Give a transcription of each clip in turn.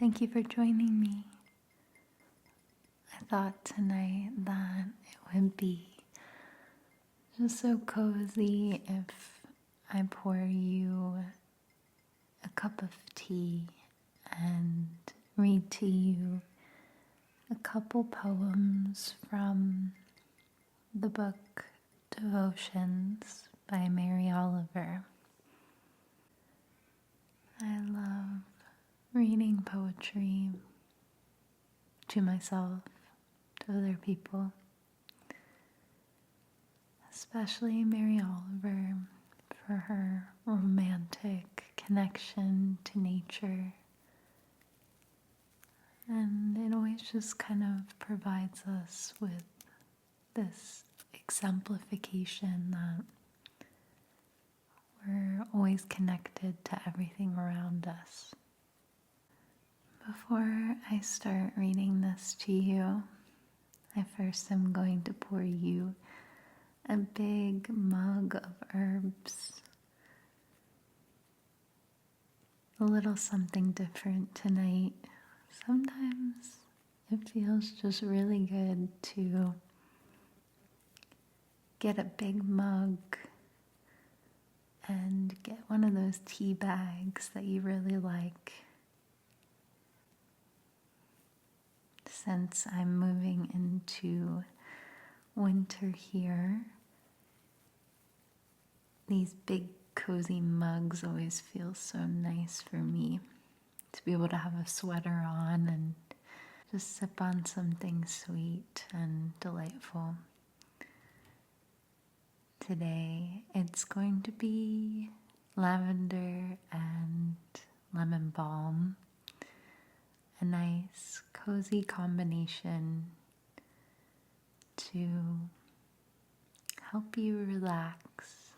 Thank you for joining me. I thought tonight that it would be just so cozy if I pour you a cup of tea and read to you a couple poems from the book Devotions by Mary Oliver. I love reading poetry to myself, to other people, especially Mary Oliver for her romantic connection to nature. And it always just kind of provides us with this exemplification that we're always connected to everything around us. Before I start reading this to you, I first am going to pour you a big mug of herbs. A little something different tonight. Sometimes it feels just really good to get a big mug and get one of those tea bags that you really like. Since I'm moving into winter here, these big cozy mugs always feel so nice for me to be able to have a sweater on and just sip on something sweet and delightful. Today it's going to be lavender and lemon balm, a nice cozy combination to help you relax,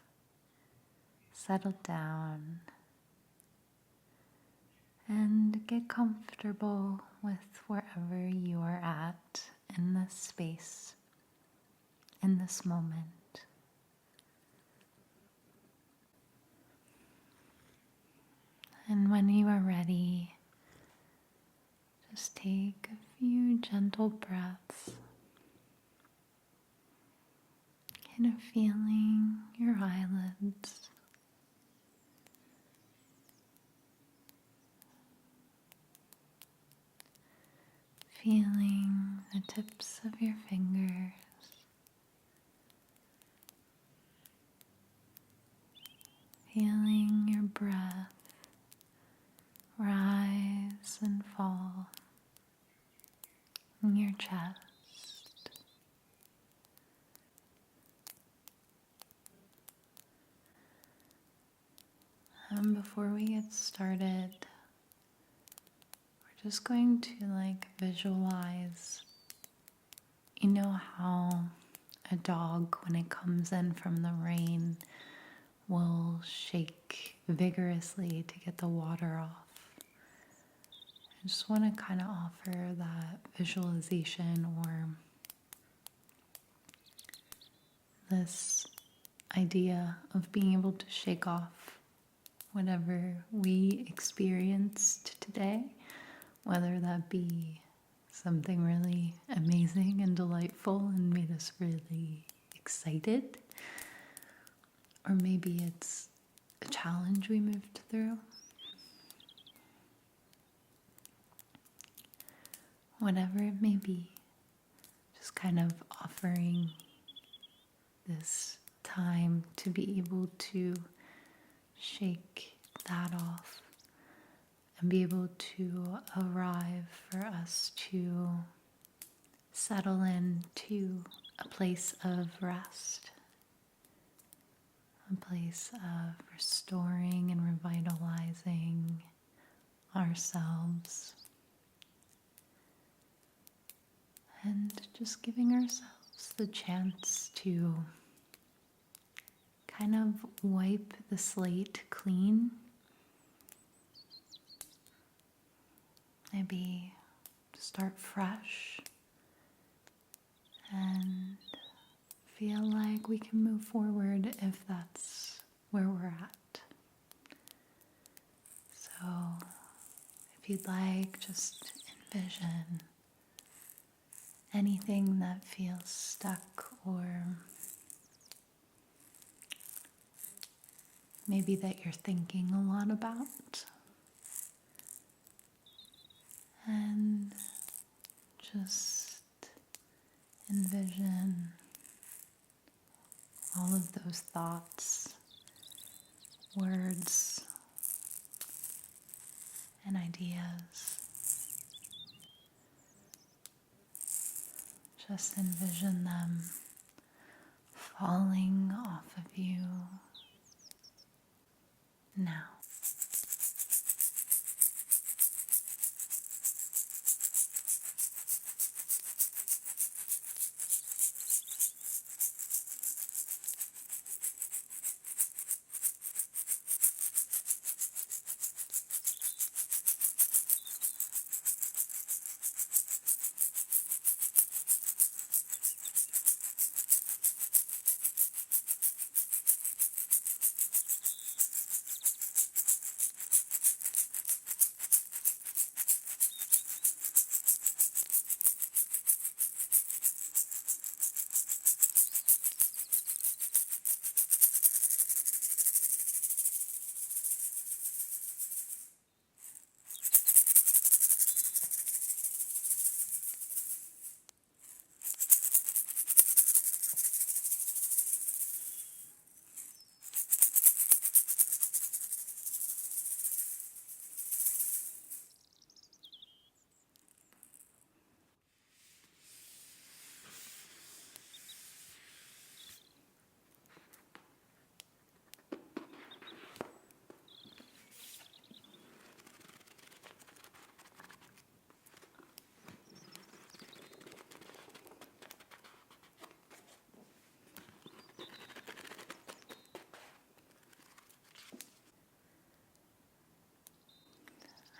settle down, and get comfortable with wherever you are at in this space, in this moment. And when you are ready, just take a few gentle breaths, kind of feeling your eyelids, feeling the tips of your fingers, feeling your breath rise and fall in your chest. And before we get started, we're just going to visualize, you know how a dog, when it comes in from the rain, will shake vigorously to get the water off. I just want to kind of offer that visualization or this idea of being able to shake off whatever we experienced today, whether that be something really amazing and delightful and made us really excited, or maybe it's a challenge we moved through. Whatever it may be, just kind of offering this time to be able to shake that off and be able to arrive for us to settle into a place of rest, a place of restoring and revitalizing ourselves, and just giving ourselves the chance to kind of wipe the slate clean. Maybe start fresh and feel like we can move forward if that's where we're at. So if you'd like, just envision anything that feels stuck or maybe that you're thinking a lot about. And just envision all of those thoughts, words, and ideas. Just envision them falling off of you now.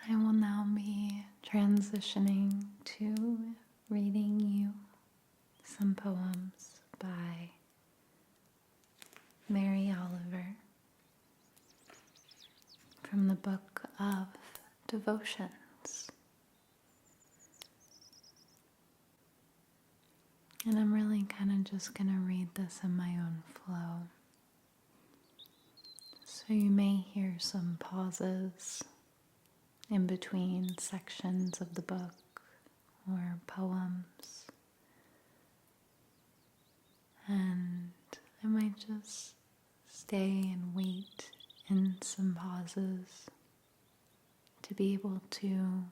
I will now be transitioning to reading you some poems by Mary Oliver from the book of Devotions. And I'm really kind of just going to read this in my own flow. So you may hear some pauses in between sections of the book or poems. And I might just stay and wait in some pauses to be able to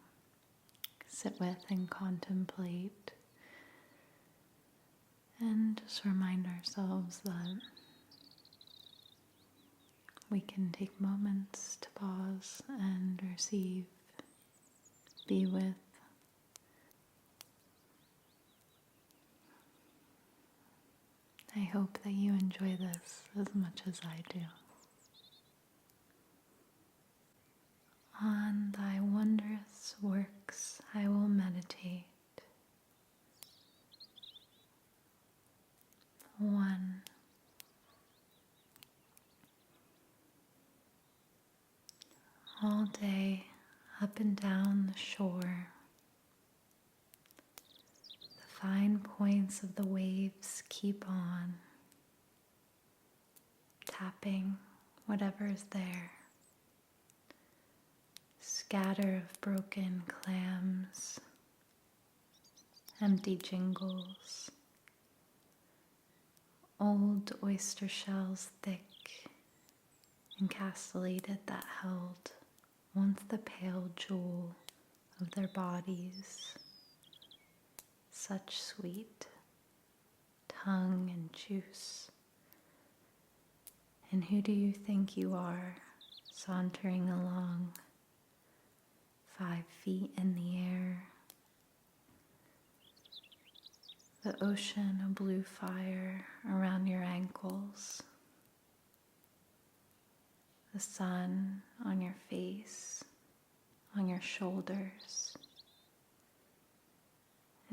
sit with and contemplate and just remind ourselves that we can take moments to pause and receive, be with. I hope that you enjoy this as much as I do. On thy wondrous works I will meditate. 1. All day up and down the shore, the fine points of the waves keep on, tapping whatever is there. Scatter of broken clams, empty jingles, old oyster shells thick and castellated that held once the pale jewel of their bodies, such sweet tongue and juice. And who do you think you are, sauntering along, 5 feet in the air, the ocean a blue fire around your ankles, the sun on your face, on your shoulders,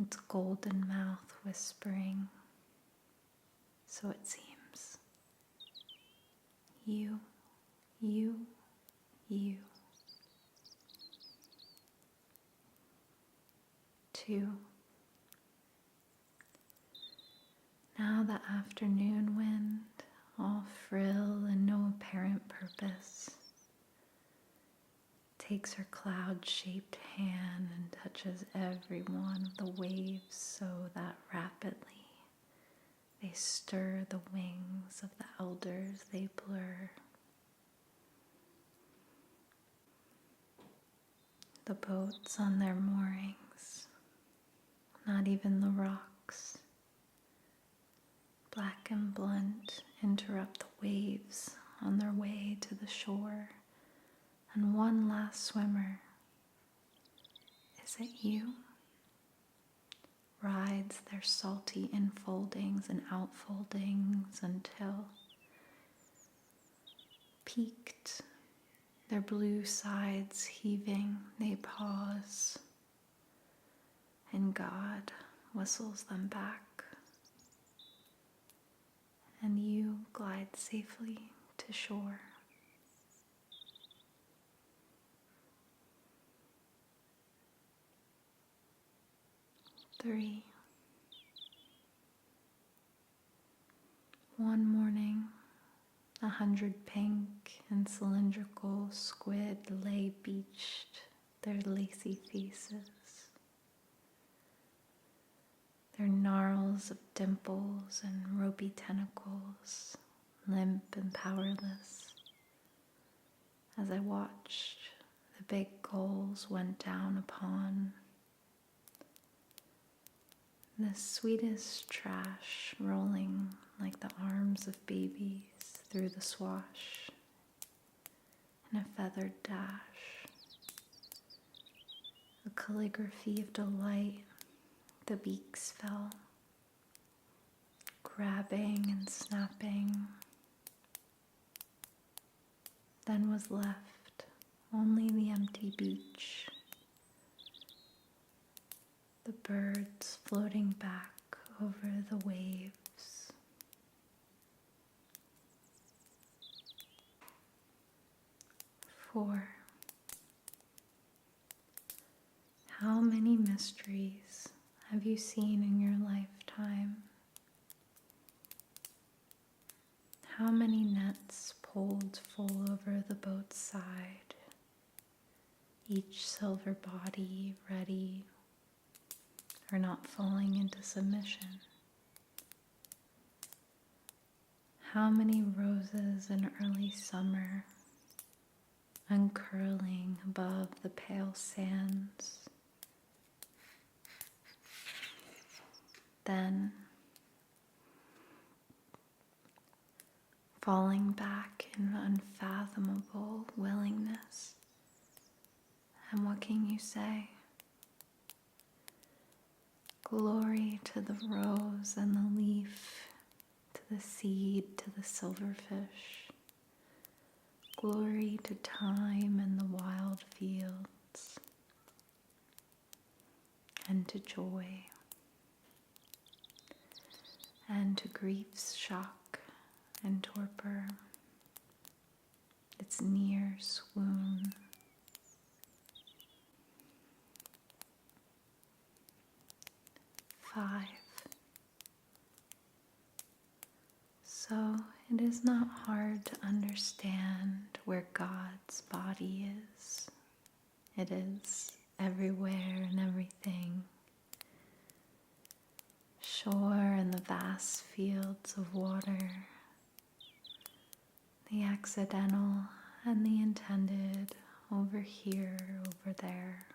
its golden mouth whispering, so it seems. You, you, you. 2. Now the afternoon wind, all frill and no apparent purpose, takes her cloud-shaped hand and touches every one of the waves so that rapidly they stir the wings of the elders they blur. The boats on their moorings, not even the rocks, black and blunt, interrupt the waves on their way to the shore. And one last swimmer, is it you? Rides their salty infoldings and outfoldings until, peaked, their blue sides heaving, they pause, and God whistles them back, and you glide safely to shore. 3. One morning, 100 pink and cylindrical squid lay beached, their lacy faces, their gnarls of dimples and ropey tentacles, limp and powerless. As I watched, the big gulls went down upon the sweetest trash, rolling like the arms of babies through the swash in a feathered dash. A calligraphy of delight, the beaks fell, grabbing and snapping. Then was left only the empty beach, the birds floating back over the waves. Four. How many mysteries have you seen in your lifetime? How many nets pulled full over the boat's side, each silver body ready or not falling into submission? How many roses in early summer uncurling above the pale sands, then falling back in unfathomable willingness. And what can you say? Glory to the rose and the leaf, to the seed, to the silverfish. Glory to time and the wild fields, and to joy, and to grief's shock and torpor, its near swoon. Five. So it is not hard to understand where God's body is. It is everywhere and everything. Shore and the vast fields of water, the accidental and the intended, over here, over there.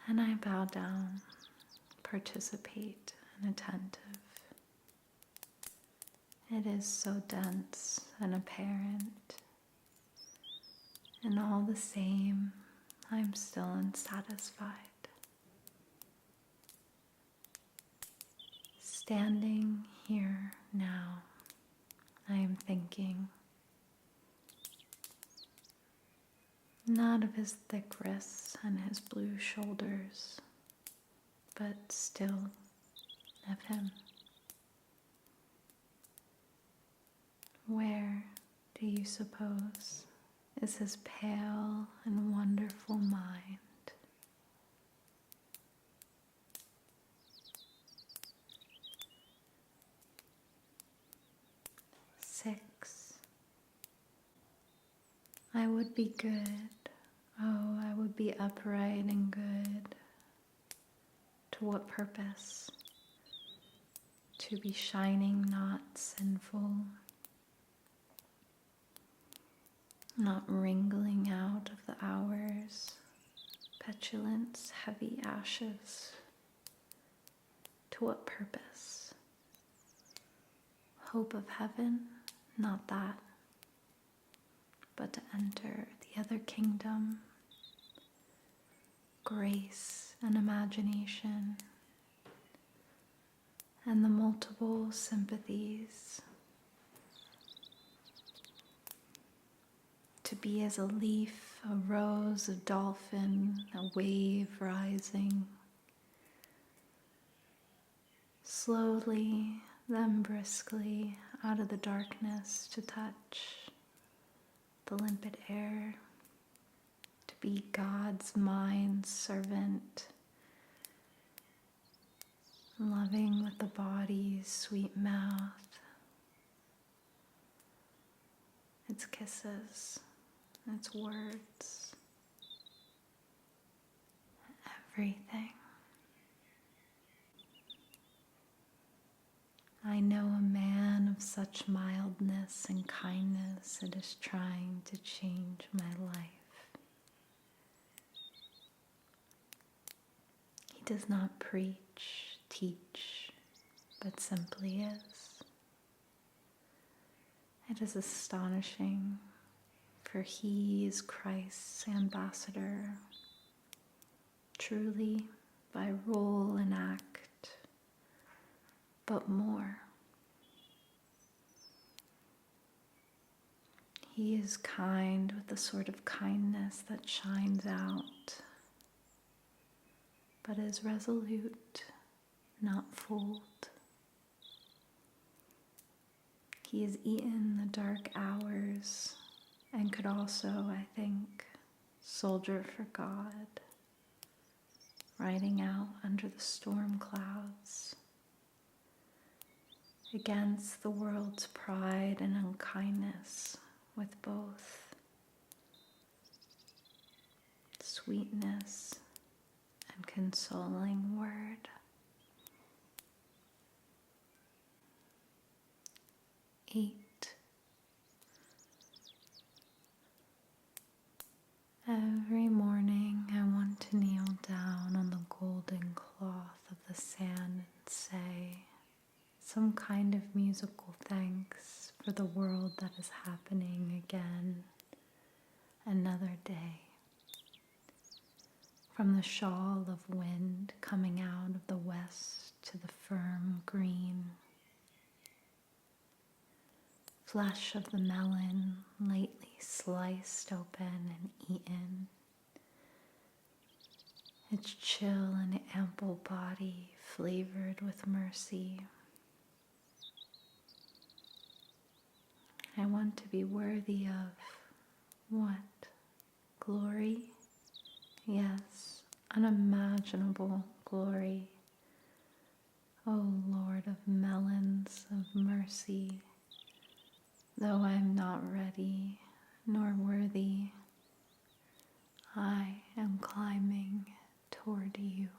And I bow down, participate, and attentive. It is so dense and apparent, and all the same, I'm still unsatisfied. Standing here now, I am thinking, not of his thick wrists and his blue shoulders, but still of him. Where, do you suppose, is his pale and wonderful mind? I would be good. Oh, I would be upright and good. To what purpose? To be shining, not sinful. Not wringling out of the hours. Petulance, heavy ashes. To what purpose? Hope of heaven? Not that. But to enter the other kingdom. Grace and imagination. And the multiple sympathies. To be as a leaf, a rose, a dolphin, a wave rising. Slowly, then briskly, out of the darkness to touch the limpid air. To be God's mind's servant. Loving with the body's sweet mouth. Its kisses. Its words, everything. I know a man of such mildness and kindness that is trying to change my life. He does not preach, teach, but simply is. It is astonishing. For he is Christ's ambassador, truly by role and act, but more. He is kind with the sort of kindness that shines out, but is resolute, not fooled. He has eaten the dark hours and could also, I think, soldier for God, riding out under the storm clouds, against the world's pride and unkindness, with both sweetness and consoling word. 8. Every morning I want to kneel down on the golden cloth of the sand and say some kind of musical thanks for the world that is happening again, another day. From the shawl of wind coming out of the west to the firm green flesh of the melon lately sliced open and eaten, its chill and ample body flavored with mercy. I want to be worthy of what? Glory? Yes, unimaginable glory. O Lord of melons of mercy, though I am not ready nor worthy, I am climbing toward you.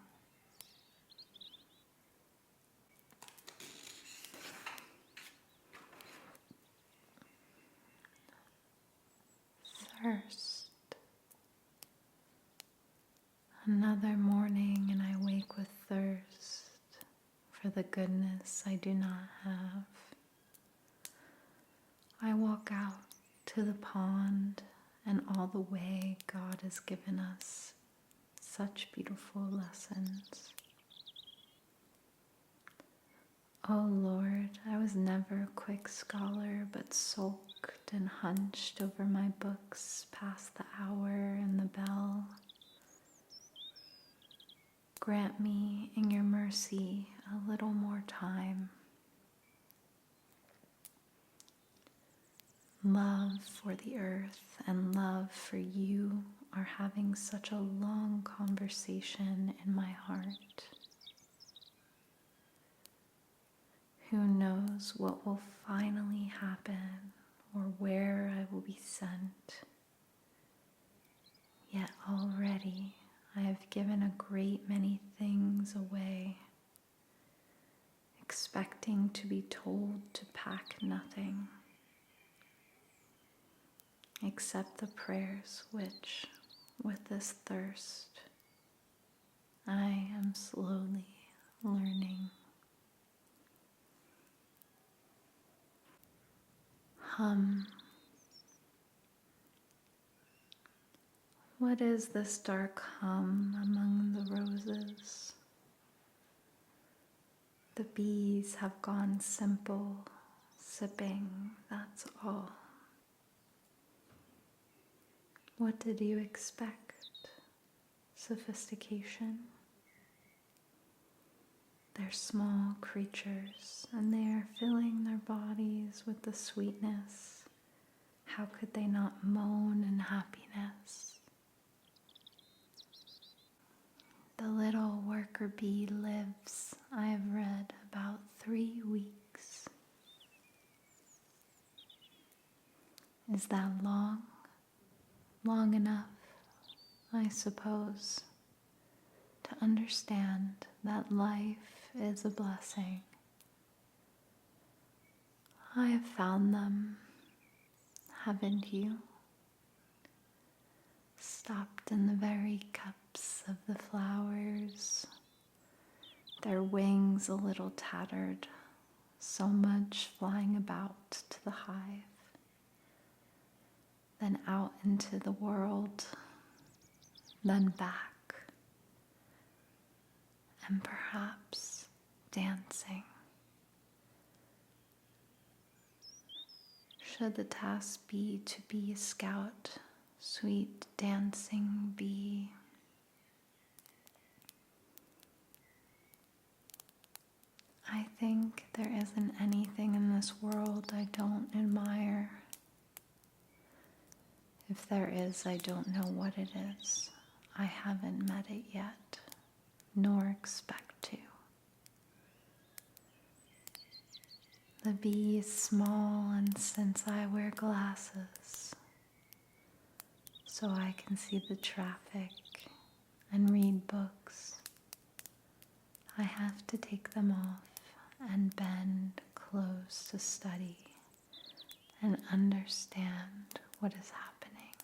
Thirst. Another morning and I wake with thirst for the goodness I do not have. I walk out to the pond, and all the way God has given us such beautiful lessons. Oh Lord, I was never a quick scholar, but sulked and hunched over my books past the hour and the bell. Grant me in your mercy a little more time. Love for the earth and love for you are having such a long conversation in my heart. Who knows what will finally happen or where I will be sent? Yet already I have given a great many things away, expecting to be told to pack nothing, except the prayers which, with this thirst, I am slowly learning. Hum. What is this dark hum among the roses? The bees have gone simple, sipping, that's all. What did you expect? Sophistication? They're small creatures, and they are filling their bodies with the sweetness. How could they not moan in happiness? The little worker bee lives, I have read, about 3 weeks. Is that long? Long enough, I suppose, to understand that life is a blessing. I have found them, haven't you? Stopped in the very cups of the flowers, their wings a little tattered, so much flying about to the hive, then out into the world, then back, and perhaps dancing. Should the task be to be a scout, sweet dancing bee? I think there isn't anything in this world I don't admire. If there is, I don't know what it is. I haven't met it yet, nor expect to. The bee is small, and since I wear glasses, so I can see the traffic and read books, I have to take them off and bend close to study and understand what is happening.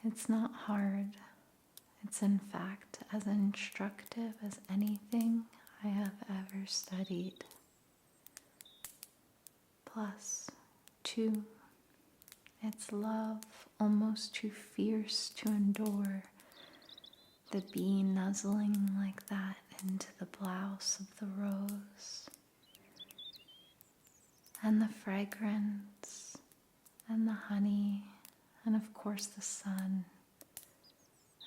It's not hard. It's in fact as instructive as anything I have ever studied. Plus, 2, it's love almost too fierce to endure. The bee nuzzling like that into the blouse of the rose, and the fragrance, and the honey, and of course the sun,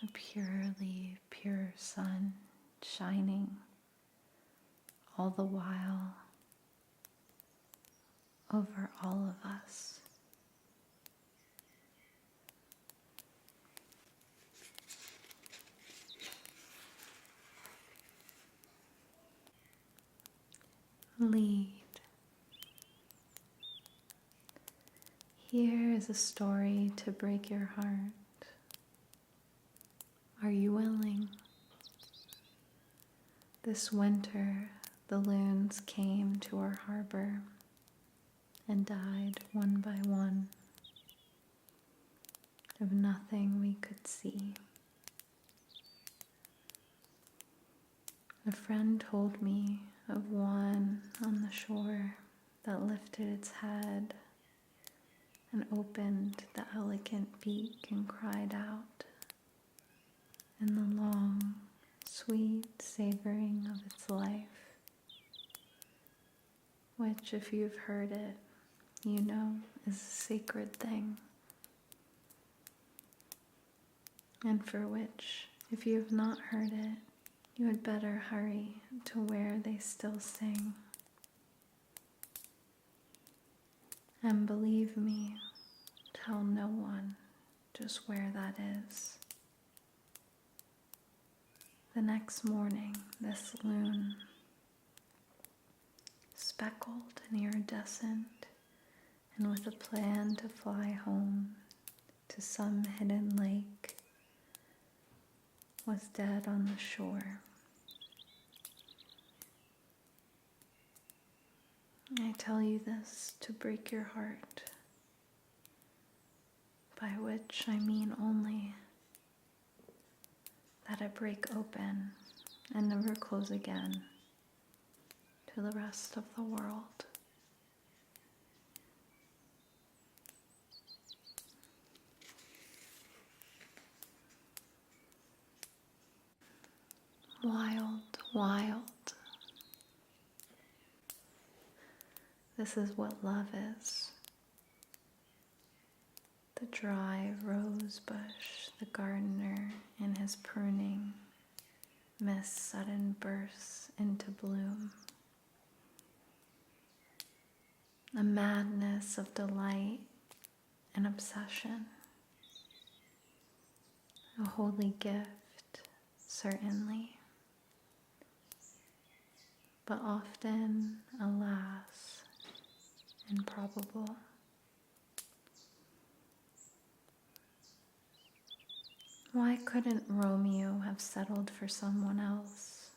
a purely pure sun shining all the while over all of us. Lead. Here is a story to break your heart. Are you willing? This winter, the loons came to our harbor and died one by one of nothing we could see. A friend told me of one on the shore that lifted its head and opened the elegant beak and cried out in the long, sweet savoring of its life, which, if you've heard it, you know is a sacred thing, and for which, if you have not heard it, you had better hurry to where they still sing. And believe me, tell no one just where that is. The next morning, this loon, speckled and iridescent and with a plan to fly home to some hidden lake, was dead on the shore. I tell you this to break your heart, by which I mean only that it break open and never close again to the rest of the world. Wild, wild. This is what love is. The dry rose bush, the gardener in his pruning, miss sudden bursts into bloom. A madness of delight and obsession. A holy gift, certainly. But often, alas, improbable. Why couldn't Romeo have settled for someone else?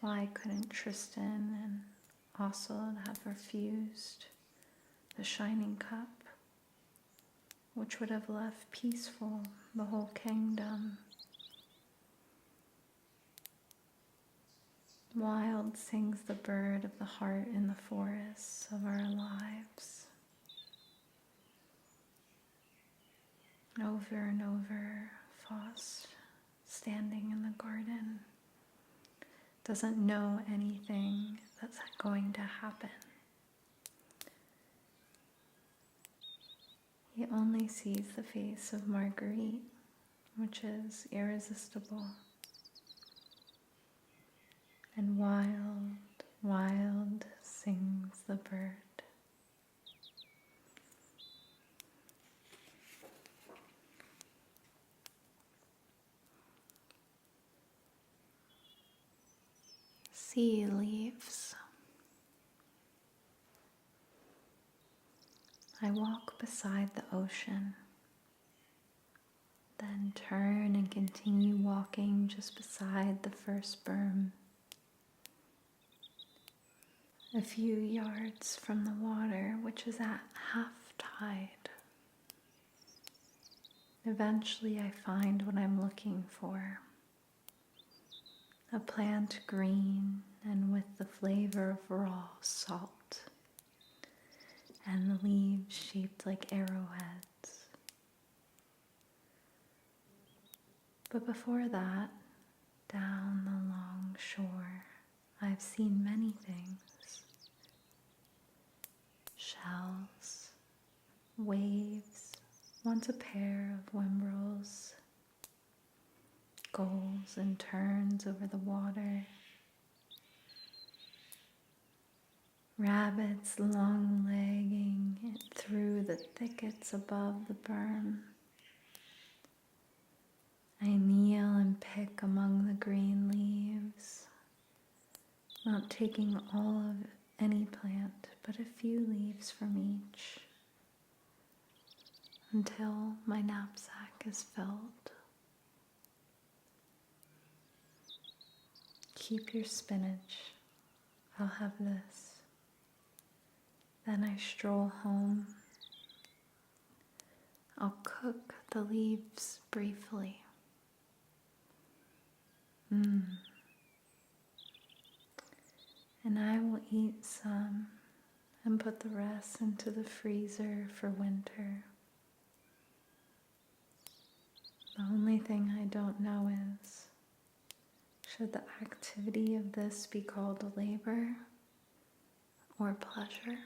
Why couldn't Tristan and Isolde have refused the shining cup, which would have left peaceful the whole kingdom? Wild sings the bird of the heart in the forests of our lives. Over and over, Faust, standing in the garden, doesn't know anything that's going to happen. He only sees the face of Marguerite, which is irresistible. And wild, wild sings the bird. Sea leaves. I walk beside the ocean, then turn and continue walking just beside the first berm. A few yards from the water, which is at half tide. Eventually I find what I'm looking for. A plant green and with the flavor of raw salt, and the leaves shaped like arrowheads. But before that, down the long shore, I've seen many things. Shells, waves, once a pair of whimbrels, gulls and terns over the water, rabbits long-legging it through the thickets above the berm. I kneel and pick among the green leaves, not taking all of any plant, but a few leaves from each, until my knapsack is filled. Keep your spinach, I'll have this. Then I stroll home. I'll cook the leaves briefly. And I will eat some and put the rest into the freezer for winter. The only thing I don't know is, should the activity of this be called labor or pleasure?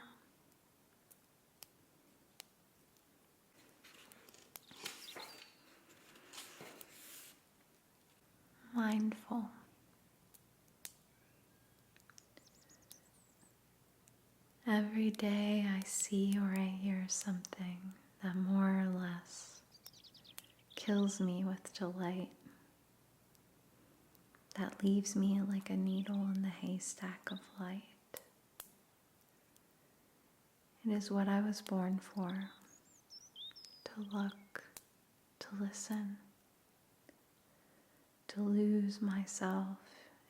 Mindful. Every day I see or I hear something that more or less kills me with delight, that leaves me like a needle in the haystack of light. It is what I was born for, to look, to listen, to lose myself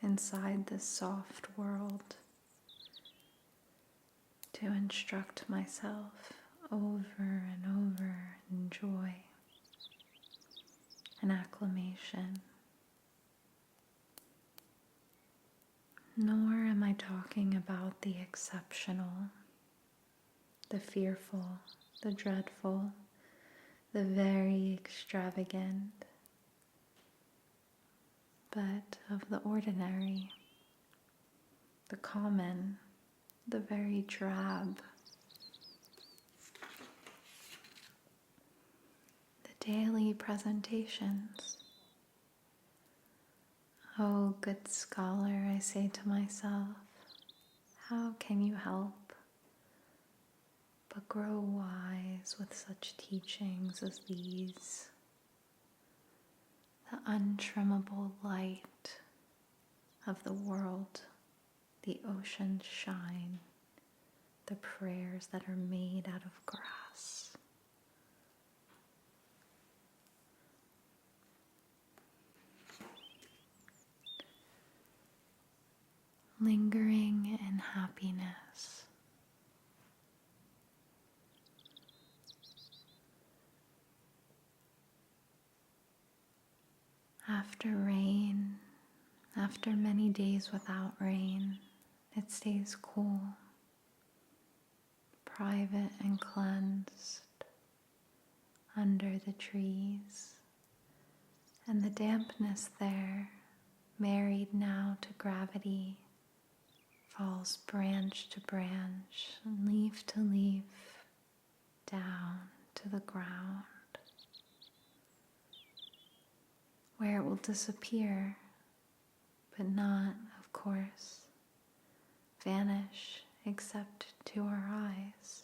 inside this soft world, to instruct myself over and over in joy and acclamation. Nor am I talking about the exceptional, the fearful, the dreadful, the very extravagant, but of the ordinary, the common, the very drab, the daily presentations. Oh, good scholar, I say to myself, how can you help but grow wise with such teachings as these? The untrimmable light of the world, the ocean's shine, the prayers that are made out of grass. Lingering in happiness. After rain, after many days without rain, it stays cool, private and cleansed under the trees, and the dampness there, married now to gravity, falls branch to branch, leaf to leaf, down to the ground, where it will disappear, but not, of course, vanish except to our eyes.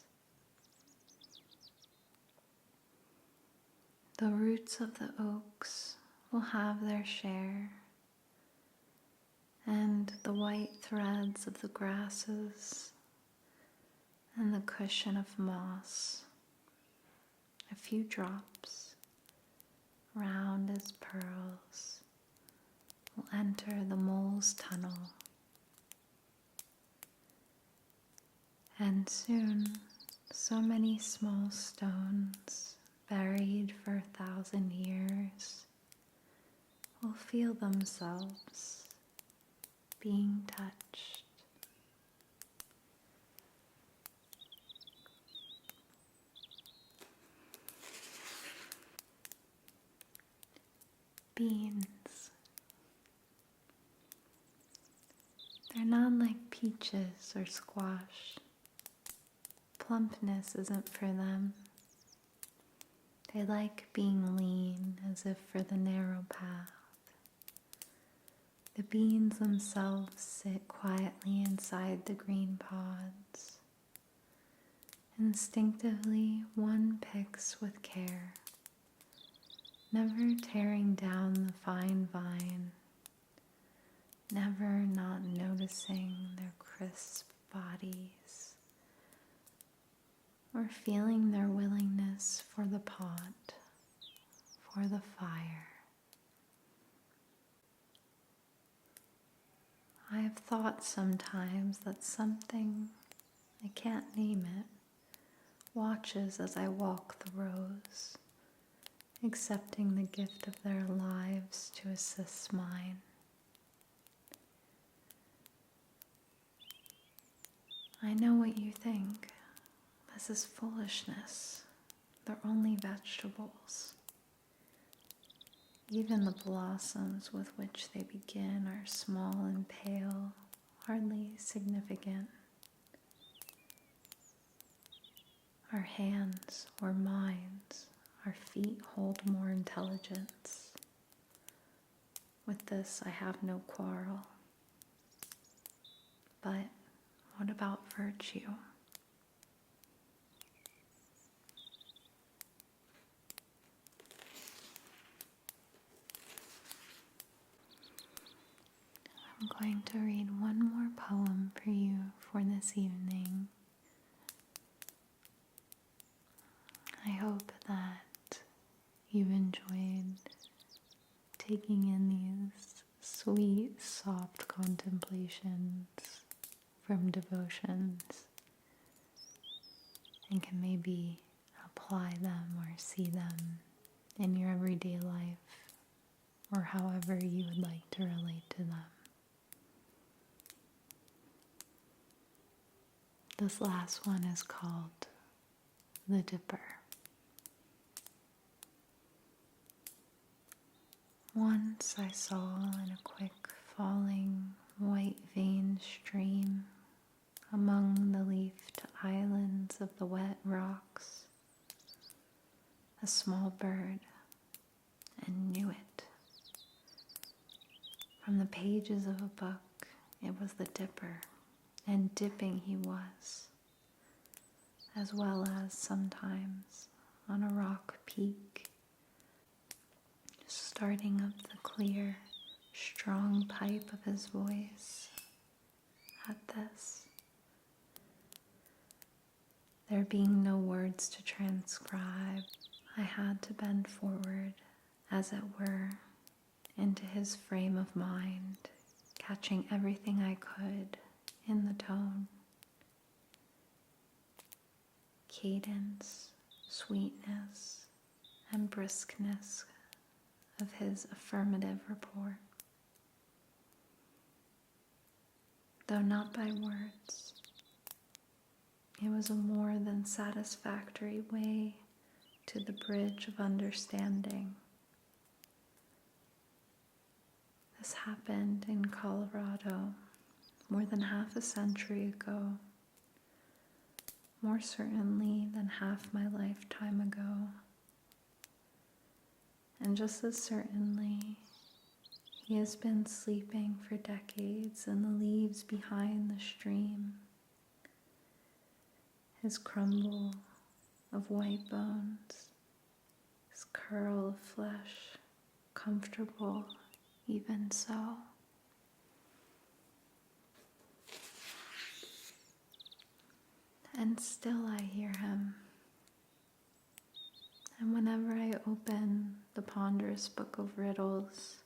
The roots of the oaks will have their share, and the white threads of the grasses and the cushion of moss, a few drops, round as pearls, will enter the mole's tunnel, and soon so many small stones buried for 1,000 years will feel themselves being touched. Beans. They're not like peaches or squash. Plumpness isn't for them. They like being lean, as if for the narrow path. The beans themselves sit quietly inside the green pods. Instinctively, one picks with care, never tearing down the fine vine, never not noticing their crisp bodies, or feeling their willingness for the pot, for the fire. I have thought sometimes that something, I can't name it, watches as I walk the rows, accepting the gift of their lives to assist mine. I know what you think. This is foolishness. They're only vegetables. Even the blossoms with which they begin are small and pale, hardly significant. Our hands or minds, our feet hold more intelligence. With this, I have no quarrel. But what about virtue? I'm going to read one more poem for you for this evening. hope that you've enjoyed taking in these sweet, soft contemplations from devotions and can maybe apply them or see them in your everyday life or however you would like to relate to them. This last one is called the Dipper. Once I saw in a quick falling white veined stream among the leafed islands of the wet rocks a small bird, and knew it. From the pages of a book, it was the Dipper, and dipping he was, as well as sometimes on a rock peak, starting up the clear, strong pipe of his voice. At this, there being no words to transcribe, I had to bend forward, as it were, into his frame of mind, catching everything I could in the tone, cadence, sweetness, and briskness of his affirmative report. Though not by words, it was a more than satisfactory way to the bridge of understanding. This happened in Colorado more than half a century ago, more certainly than half my lifetime ago. And just as certainly, he has been sleeping for decades in the leaves behind the stream. His crumble of white bones, his curl of flesh, comfortable even so. And still I hear him. And whenever I open the ponderous book of riddles,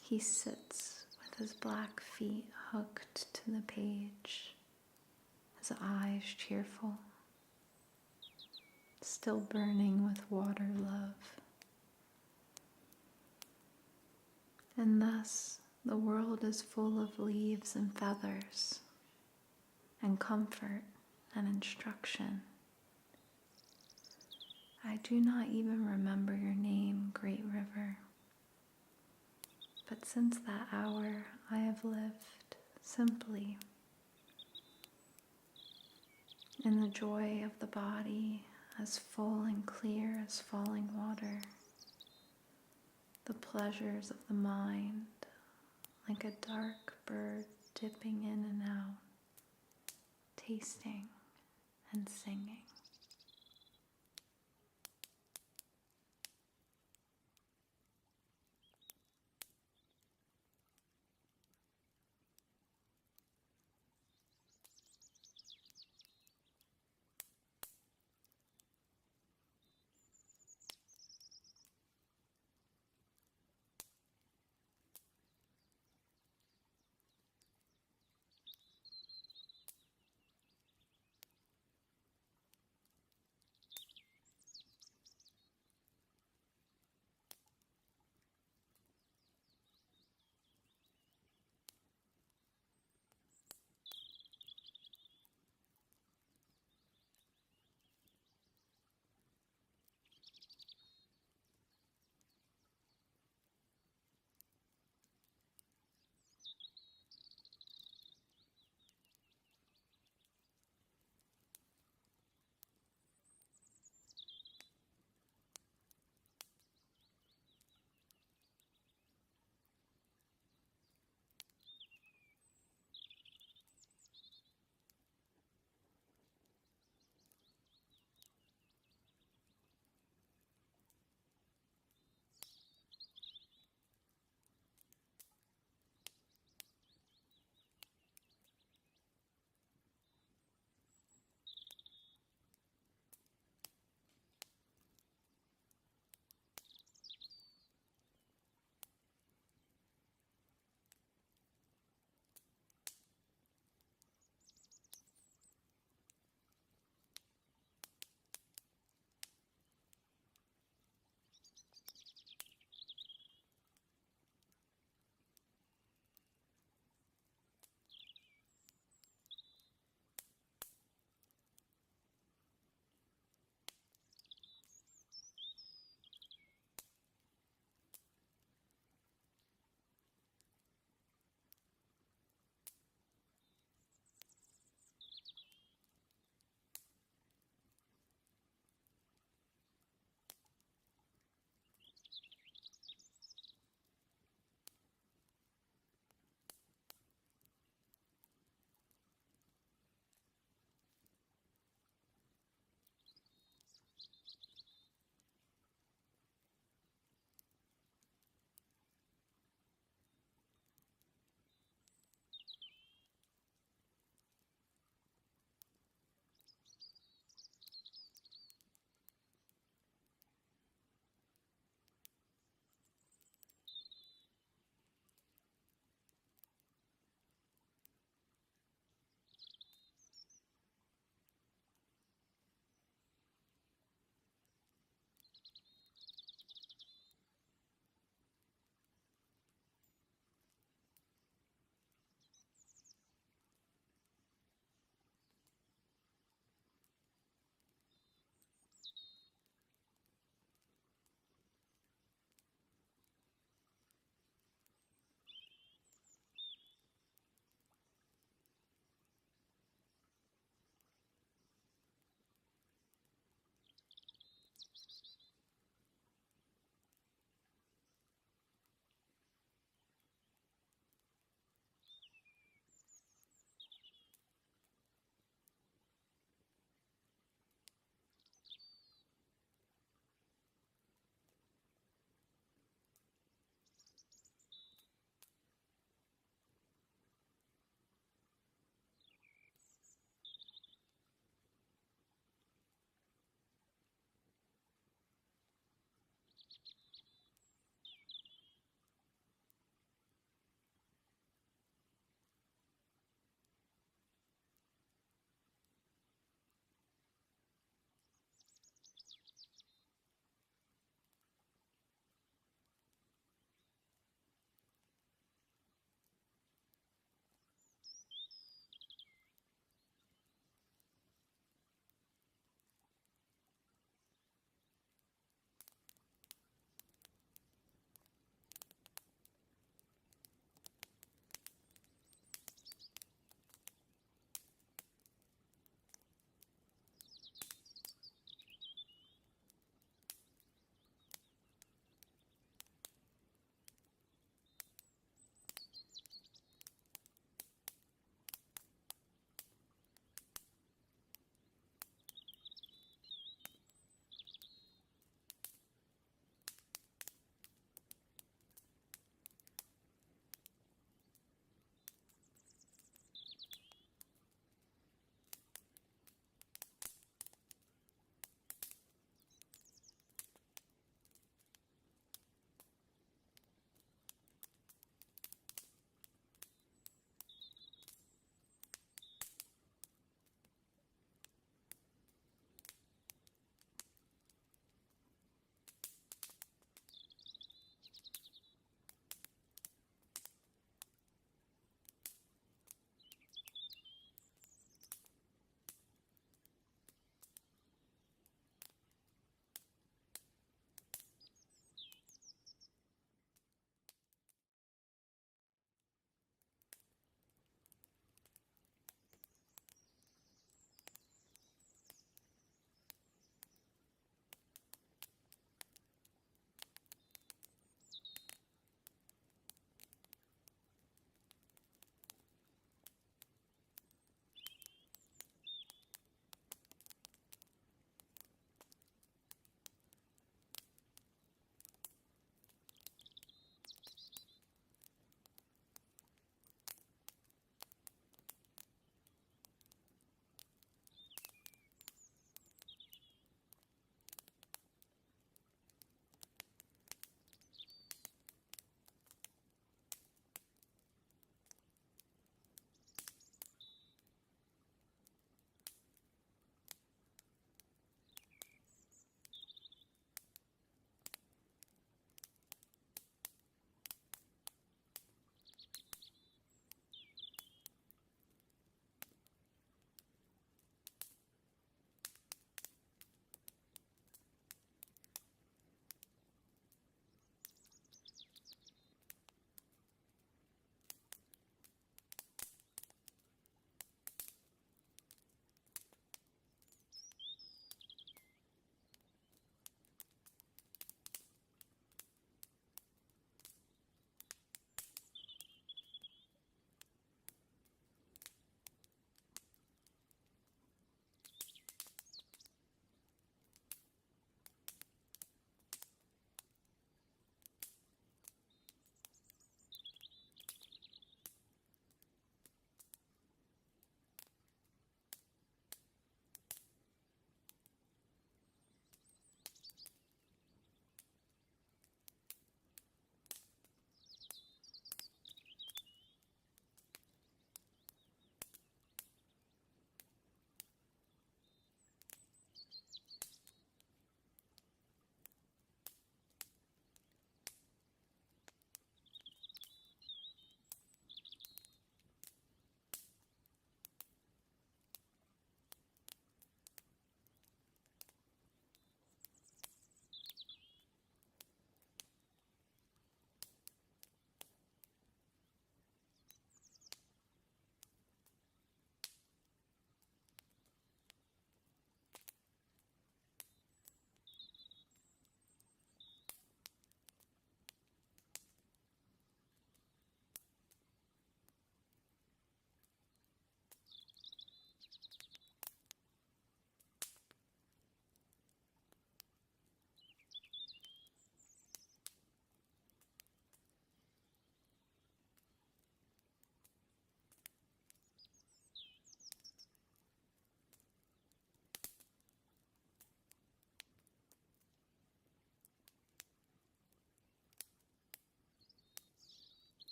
he sits with his black feet hooked to the page, his eyes cheerful, still burning with water love. And thus the world is full of leaves and feathers, and comfort and instruction. I do not even remember your name, great river. But since that hour I have lived simply in the joy of the body, as full and clear as falling water, the pleasures of the mind, like a dark bird dipping in and out, tasting and singing.